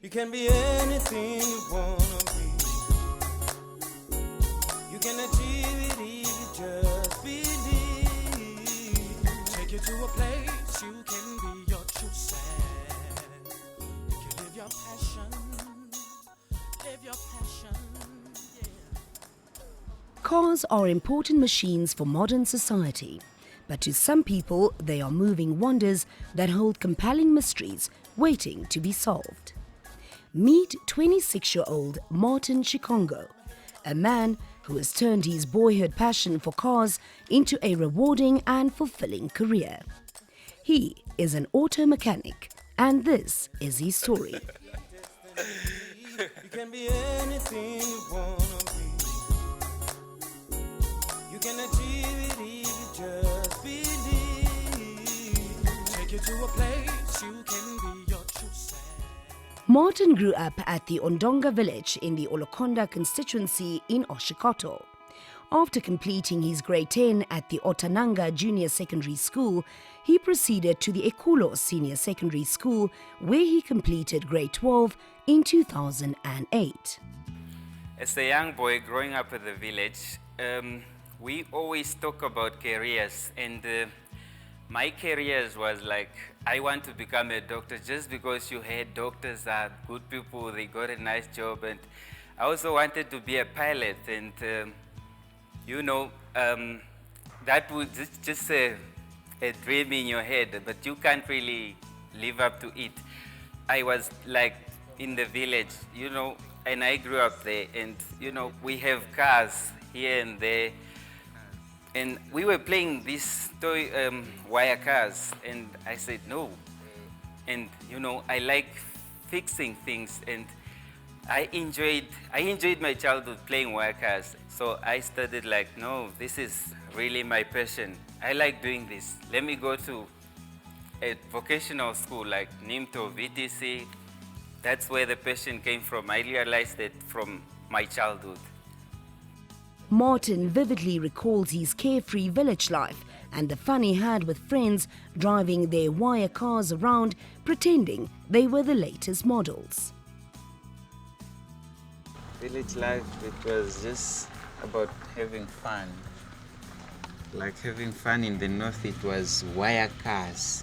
You can be anything you wanna be. You can achieve it if you just believe. Take you to a place you can be your true self. You can live your passion. Live your passion. Cars are important machines for modern society, but to some people they are moving wonders that hold compelling mysteries waiting to be solved. Meet 26-year-old Martin Shikongo, a man who has turned his boyhood passion for cars into a rewarding and fulfilling career. He is an auto mechanic, and this is his story. You can be anything you wanna be. You can achieve it if you just believe. Take you to a place you can be your true self. Martin grew up at the Ondonga village in the Olokonda constituency in Oshikoto. After completing his grade 10 at the Otananga Junior Secondary School, he proceeded to the Ekulo Senior Secondary School, where he completed grade 12 in 2008. As a young boy growing up in the village, we always talk about careers, and my careers was like, I want to become a doctor just because you heard doctors are good people, they got a nice job, and I also wanted to be a pilot, and that was just a dream in your head, but you can't really live up to it. I was like in the village, and I grew up there, and we have cars here and there, and we were playing these toy wire cars, and I said no. And I like fixing things, and I enjoyed my childhood playing wire cars. So I studied like, no, this is really my passion. I like doing this. Let me go to a vocational school like NIMTO, VTC. That's where the passion came from. I realized it from my childhood. Martin vividly recalls his carefree village life and the fun he had with friends driving their wire cars around, pretending they were the latest models. Village life, it was just about having fun. Like having fun in the north, it was wire cars.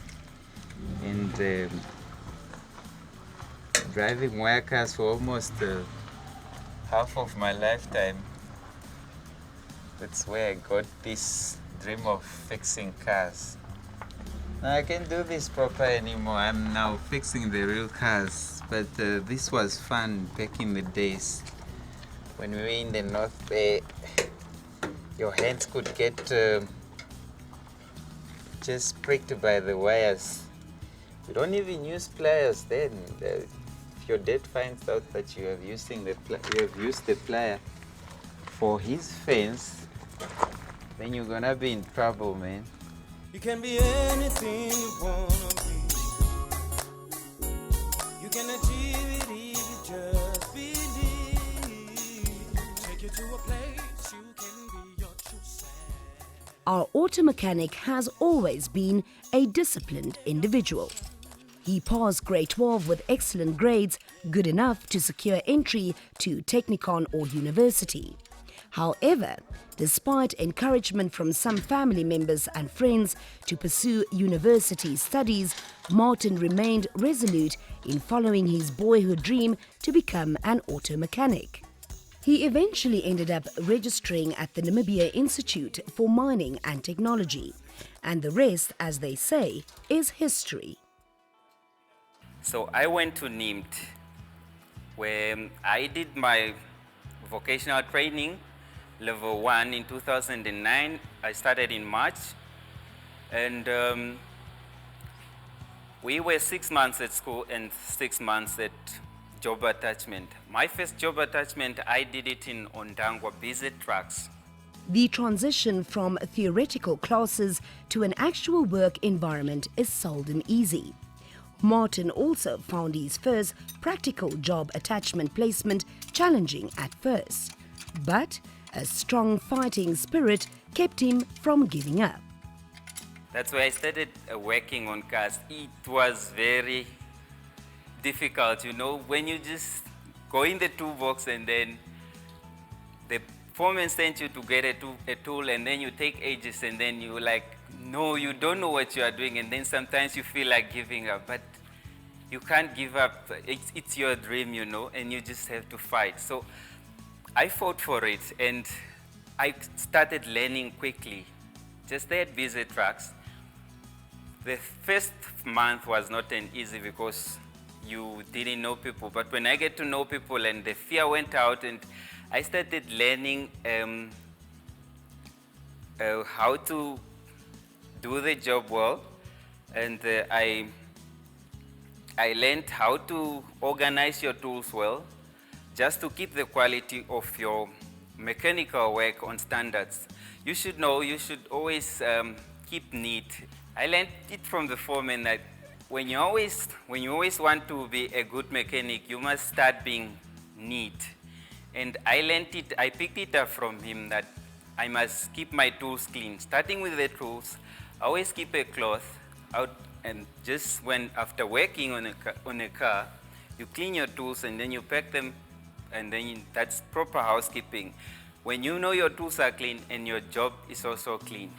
And driving wire cars for almost half of my lifetime. That's where I got this dream of fixing cars. Now I can't do this proper anymore. I'm now fixing the real cars. But this was fun back in the days. When we were in the north, your hands could get just pricked by the wires. We don't even use pliers then. If your dad finds out that you have used the plier for his fence, then you're gonna be in trouble, man. You can be anything you wanna be. You can achieve it if you just believe. Take you to a place you can be your true self. Our auto mechanic has always been a disciplined individual. He passed grade 12 with excellent grades, good enough to secure entry to Technikon or university. However, despite encouragement from some family members and friends to pursue university studies, Martin remained resolute in following his boyhood dream to become an auto mechanic. He eventually ended up registering at the Namibia Institute for Mining and Technology, and the rest, as they say, is history. So I went to NIMT, where I did my vocational training, level 1 in 2009. I started in March, and we were 6 months at school and 6 months at job attachment. My first job attachment, I did it in Ondangwa BZ Trucks. The transition from theoretical classes to an actual work environment is seldom easy. Martin also found his first practical job attachment placement challenging at first, but a strong fighting spirit kept him from giving up. That's why I started working on cars. It was very difficult, you know, when you just go in the toolbox and then the foreman sent you to get a tool and then you take ages and then you like, no, you don't know what you are doing, and then sometimes you feel like giving up, but you can't give up. It's your dream, you know, and you just have to fight. So I fought for it and I started learning quickly. Just there at busy trucks. The first month was not an easy because you didn't know people, but when I get to know people and the fear went out and I started learning how to do the job well, and I learned how to organize your tools well, just to keep the quality of your mechanical work on standards. You should know, you should always keep neat. I learned it from the foreman that when you always want to be a good mechanic, you must start being neat. And I learned it, I picked it up from him that I must keep my tools clean. Starting with the tools, I always keep a cloth out, and just when after working on a car, you clean your tools and then you pack them, and then that's proper housekeeping. When you know your tools are clean and your job is also clean.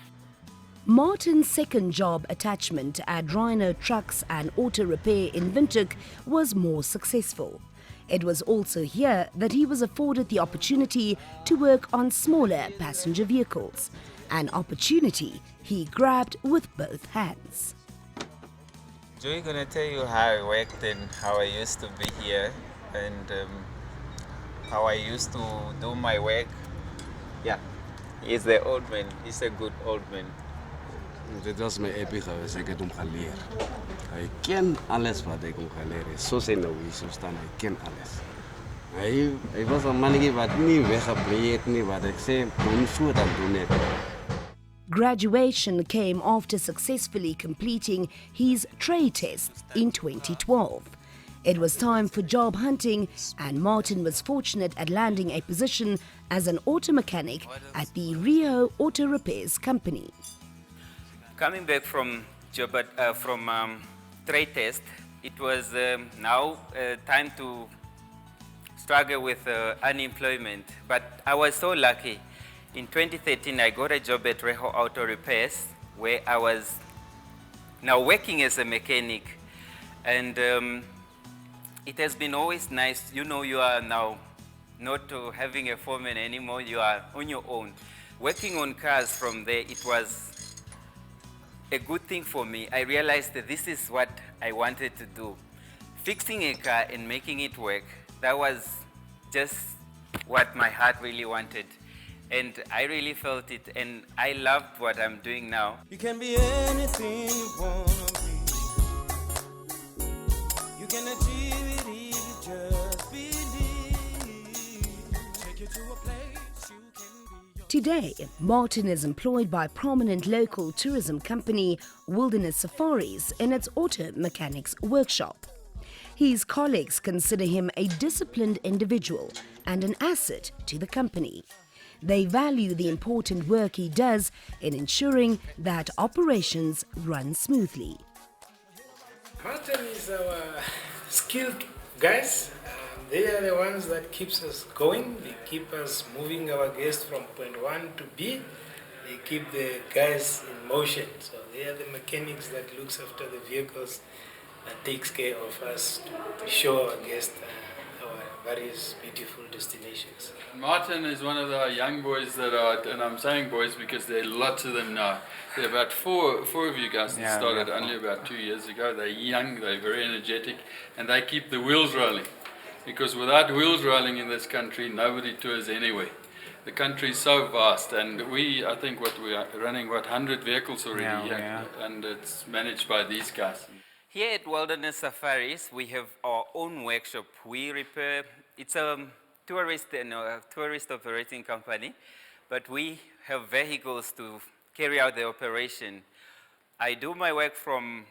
Martin's second job attachment at Rhino Trucks and Auto Repair in Windhoek was more successful. It was also here that he was afforded the opportunity to work on smaller passenger vehicles, an opportunity he grabbed with both hands. Joey gonna tell you how I worked and how I used to be here and how I used to do my work. Yeah, he's the old man. He's a good old man. Dit was my epic geweest, ek het hom geleer. Hy ken alles wat ek hom geleer het. Soos hy nou hier so staan, hy ken alles. Hy was 'n mannetjie wat nie weggebly het nie, wat ek sê, doen so dan doen het. Graduation came after successfully completing his trade test in 2012. It was time for job hunting, and Martin was fortunate at landing a position as an auto mechanic at the Rio Auto Repairs company. Coming back from trade test, it was now time to struggle with unemployment. But I was so lucky. In 2013, I got a job at Rio Auto Repairs, where I was now working as a mechanic. And it has been always nice. You know, you are now not having a foreman anymore. You are on your own. Working on cars from there, it was a good thing for me. I realized that this is what I wanted to do. Fixing a car and making it work, that was just what my heart really wanted. And I really felt it, and I loved what I'm doing now. You can be anything you wanna be. You can achieve it if you just believe. Take you to a place you can be. Today, Martin is employed by prominent local tourism company Wilderness Safaris in its auto mechanics workshop. His colleagues consider him a disciplined individual and an asset to the company. They value the important work he does in ensuring that operations run smoothly. Martin is our skilled guys. They are the ones that keeps us going. They keep us moving our guests from point one to B. They keep the guys in motion. So they are the mechanics that looks after the vehicles and takes care of us to show our guests our various beautiful destinations. Martin is one of the young boys that are, and I'm saying boys because there are lots of them now. There are about four of you guys that started only about 2 years ago. They're young, they're very energetic, and they keep the wheels rolling. Because without wheels rolling in this country, nobody tours anyway. The country is so vast, and I think we are running 100 vehicles already here, and it's managed by these guys. Here at Wilderness Safaris, we have our own workshop. We repair, it's a tourist operating company, but we have vehicles to carry out the operation. I do my work from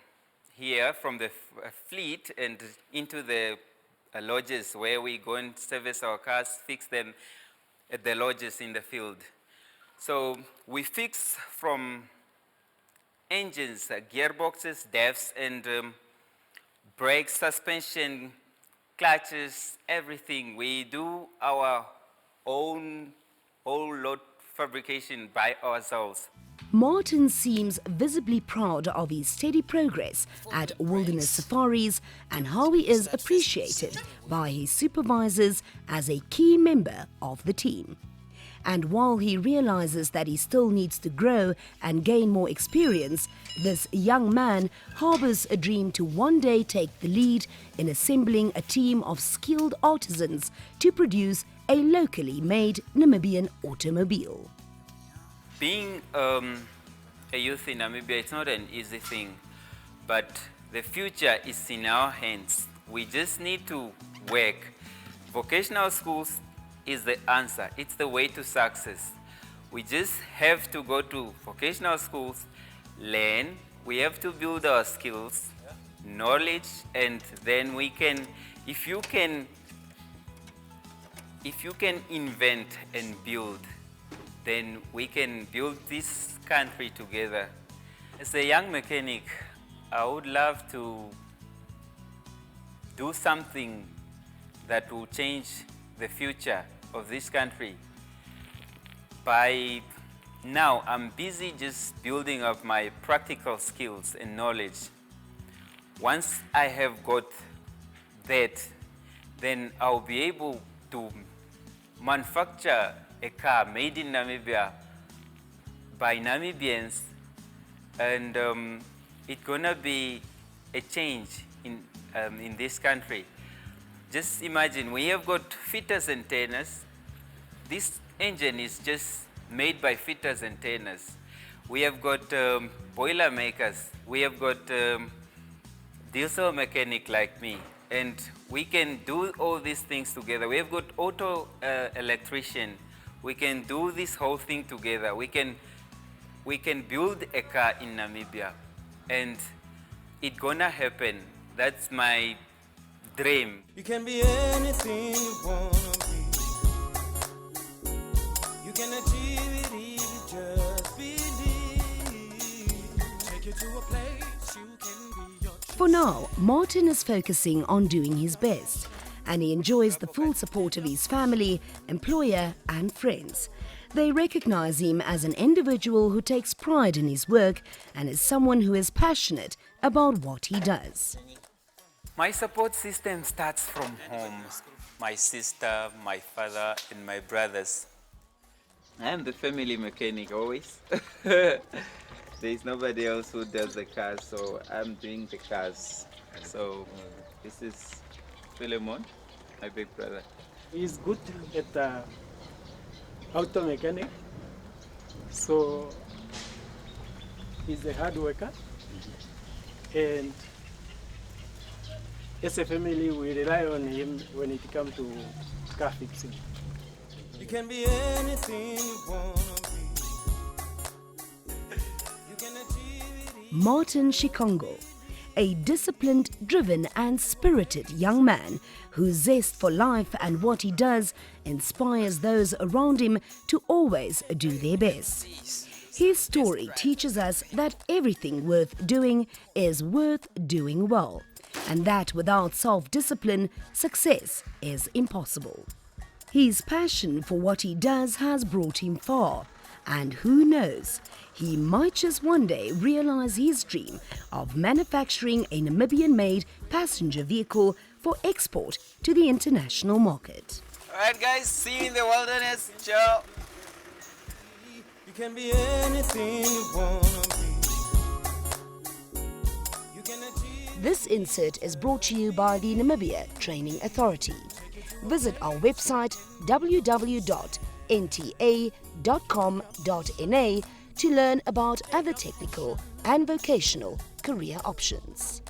here, from the fleet, and into the lodges where we go and service our cars, fix them at the lodges in the field. So we fix from engines, gearboxes, DEFs, and brakes, suspension, clutches, everything. We do our own whole lot fabrication by ourselves. Martin seems visibly proud of his steady progress at wilderness safaris and how he is appreciated by his supervisors as a key member of the team. And while he realizes that he still needs to grow and gain more experience, this young man harbors a dream to one day take the lead in assembling a team of skilled artisans to produce a locally made Namibian automobile. Being a youth in Namibia, it's not an easy thing, but the future is in our hands. We just need to work. Vocational schools is the answer. It's the way to success. We just have to go to vocational schools, learn, we have to build our skills, knowledge, and then we can, if you can invent and build, then we can build this country together. As a young mechanic, I would love to do something that will change the future of this country. By now, I'm busy just building up my practical skills and knowledge. Once I have got that, then I'll be able to manufacture a car made in Namibia by Namibians, and it's gonna be a change in this country. Just imagine, we have got fitters and turners. This engine is just made by fitters and turners. We have got boiler makers. We have got diesel mechanic like me. And we can do all these things together. We have got auto electrician. We can do this whole thing together. We can build a car in Namibia. And it's gonna happen. That's my dream. You can be anything you wanna be. You can achieve it if you just believe. Take you to a place you can be your true. For now, Martin is focusing on doing his best, and he enjoys the full support of his family, employer and friends. They recognize him as an individual who takes pride in his work and is someone who is passionate about what he does. My support system starts from home. My sister, my father, and my brothers. I am the family mechanic always. There's nobody else who does the cars, so I'm doing the cars. So this is Philemon, my big brother. He's good at AutoMechanic, so he's a hard worker, and as a family we rely on him when it comes to car fixing. You can be anything you wanna be. You can achieve it. Martin Shikongo, a disciplined, driven and spirited young man whose zest for life and what he does inspires those around him to always do their best. His story teaches us that everything worth doing is worth doing well, and that without self-discipline, success is impossible. His passion for what he does has brought him far, and who knows, he might just one day realize his dream of manufacturing a Namibian-made passenger vehicle for export to the international market. Alright guys, see you in the wilderness. Ciao. You can be anything you wanna be. You can achieve. This insert is brought to you by the Namibia Training Authority. Visit our website www.nta.com.na to learn about other technical and vocational career options.